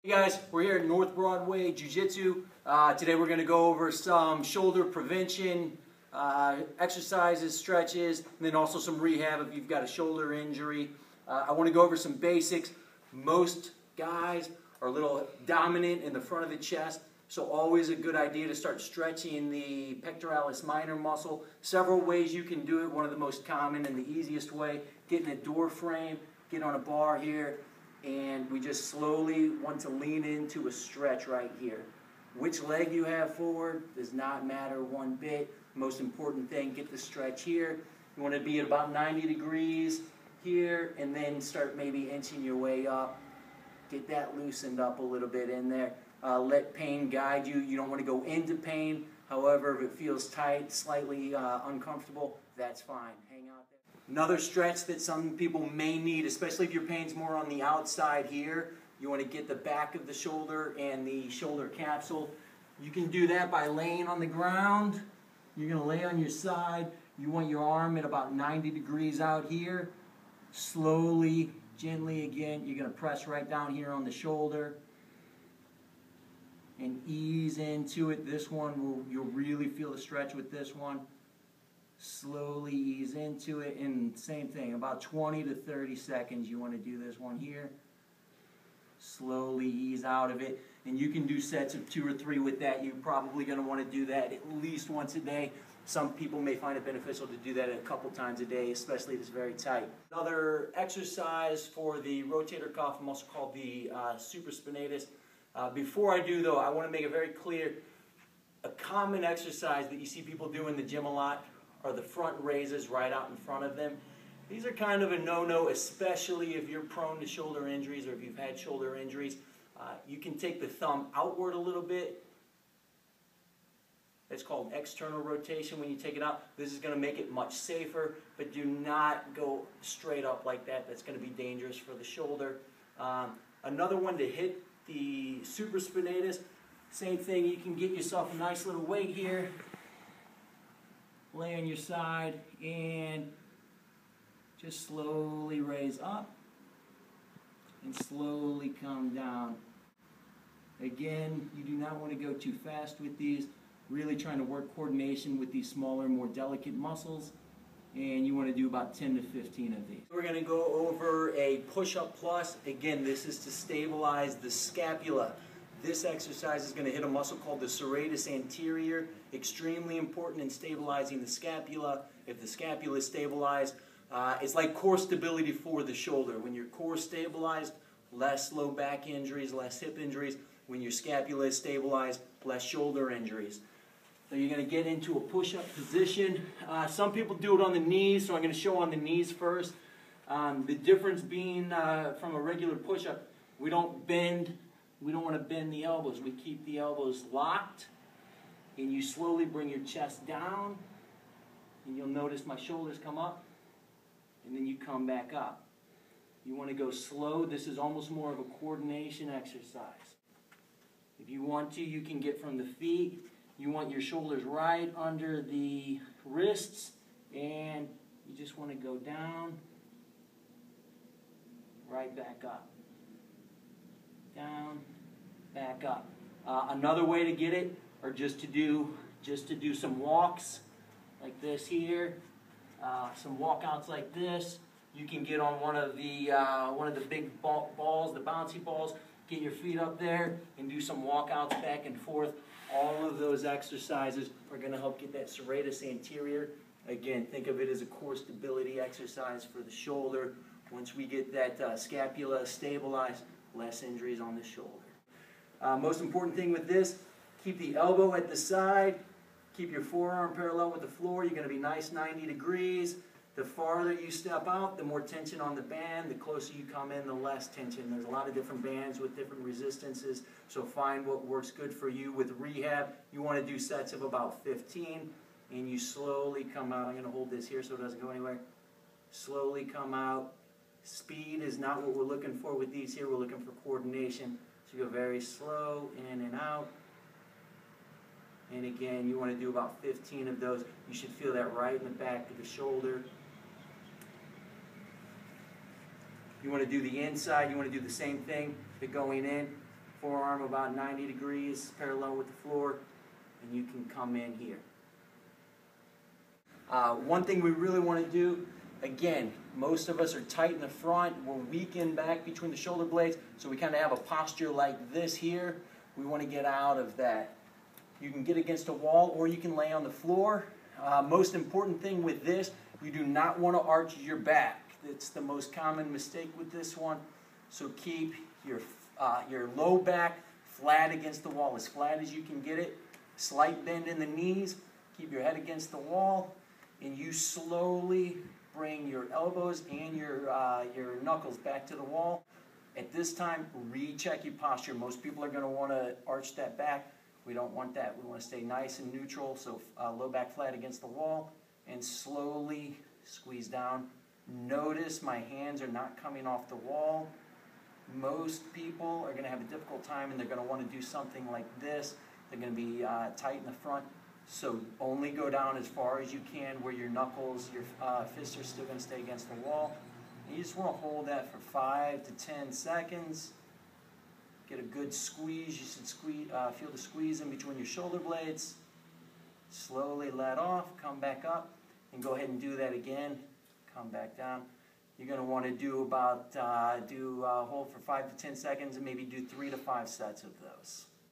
Hey guys, we're here at North Broadway Jiu Jitsu. Today we're going to go over some shoulder prevention exercises, stretches, and then also some rehab if you've got a shoulder injury. I want to go over some basics. Most guys are a little dominant in the front of the chest, so always a good idea to start stretching the pectoralis minor muscle. Several ways you can do it. One of the most common and the easiest way, get in a door frame, get on a bar here, and we just slowly want to lean into a stretch right here. Which leg you have forward does not matter one bit. Most important thing, get the stretch here. You want to be at about 90 degrees here, and then start maybe inching your way up. Get that loosened up a little bit in there. Let pain guide you. You don't want to go into pain. However, if it feels tight, slightly uncomfortable, that's fine. Hang out there. Another stretch that some people may need, especially if your pain's more on the outside here, you want to get the back of the shoulder and the shoulder capsule. You can do that by laying on the ground. You're going to lay on your side. You want your arm at about 90 degrees out here. Slowly, gently again, you're going to press right down here on the shoulder and ease into it. This one, you'll really feel the stretch with this one. Slowly ease into it, and same thing, about 20 to 30 seconds you want to do this one here. Slowly ease out of it, and you can do sets of 2 or 3 with that. You're probably going to want to do that at least once a day. Some people may find it beneficial to do that a couple times a day, especially if it's very tight. Another exercise for the rotator cuff muscle called the supraspinatus. Before I do though, I want to make it very clear, a common exercise that you see people do in the gym a lot are the front raises right out in front of them. These are kind of a no-no, especially if you're prone to shoulder injuries or if you've had shoulder injuries. You can take the thumb outward a little bit. It's called external rotation when you take it out. This is going to make it much safer, but do not go straight up like that. That's going to be dangerous for the shoulder. Another one to hit the supraspinatus, same thing. You can get yourself a nice little weight here. Lay on your side and just slowly raise up and slowly come down. Again, you do not want to go too fast with these. Really trying to work coordination with these smaller, more delicate muscles, and you want to do about 10 to 15 of these. We're going to go over a push-up plus. Again, this is to stabilize the scapula. This exercise is going to hit a muscle called the serratus anterior. Extremely important in stabilizing the scapula. If the scapula is stabilized, it's like core stability for the shoulder. When your core is stabilized, less low back injuries, less hip injuries. When your scapula is stabilized, less shoulder injuries. So you're going to get into a push-up position. Some people do it on the knees, so I'm going to show on the knees first. The difference being from a regular push-up, we don't bend. We don't want to bend the elbows. We keep the elbows locked, and you slowly bring your chest down, and you'll notice my shoulders come up, and then you come back up. You want to go slow. This is almost more of a coordination exercise. If you want to, you can get from the feet. You want your shoulders right under the wrists, and you just want to go down, right back up. Down, back up. Another way to get it, or just to do some walks like this here, some walkouts like this. You can get on one of the big balls, the bouncy balls. Get your feet up there and do some walkouts back and forth. All of those exercises are going to help get that serratus anterior. Again, think of it as a core stability exercise for the shoulder. Once we get that scapula stabilized, less injuries on the shoulder. Most important thing with this, keep the elbow at the side. Keep your forearm parallel with the floor. You're going to be nice 90 degrees. The farther you step out, the more tension on the band. The closer you come in, the less tension. There's a lot of different bands with different resistances, so find what works good for you. With rehab, you want to do sets of about 15, and you slowly come out. I'm going to hold this here so it doesn't go anywhere. Slowly come out. Speed is not what we're looking for with these here. We're looking for coordination. So you go very slow, in and out. And again, you want to do about 15 of those. You should feel that right in the back of the shoulder. You want to do the inside, you want to do the same thing, but going in. Forearm about 90 degrees, parallel with the floor, and you can come in here. One thing we really want to do, again, most of us are tight in the front, we're weak in back between the shoulder blades, so we kind of have a posture like this here. We want to get out of that. You can get against a wall or you can lay on the floor. Most important thing with this, you do not want to arch your back. It's the most common mistake with this one. So keep your low back flat against the wall, as flat as you can get it. Slight bend in the knees, keep your head against the wall, and you slowly bring your elbows and your knuckles back to the wall. At this time, recheck your posture. Most people are going to want to arch that back. We don't want that. We want to stay nice and neutral, so low back flat against the wall, and slowly squeeze down. Notice my hands are not coming off the wall. Most people are going to have a difficult time, and they're going to want to do something like this. They're going to be tight in the front, so only go down as far as you can where your knuckles, your fists are still going to stay against the wall. And you just want to hold that for 5 to 10 seconds. Get a good squeeze. You should feel the squeeze in between your shoulder blades. Slowly let off, come back up, and go ahead and do that again. Come back down. You're going to want to do hold for 5 to 10 seconds and maybe do 3 to 5 sets of those.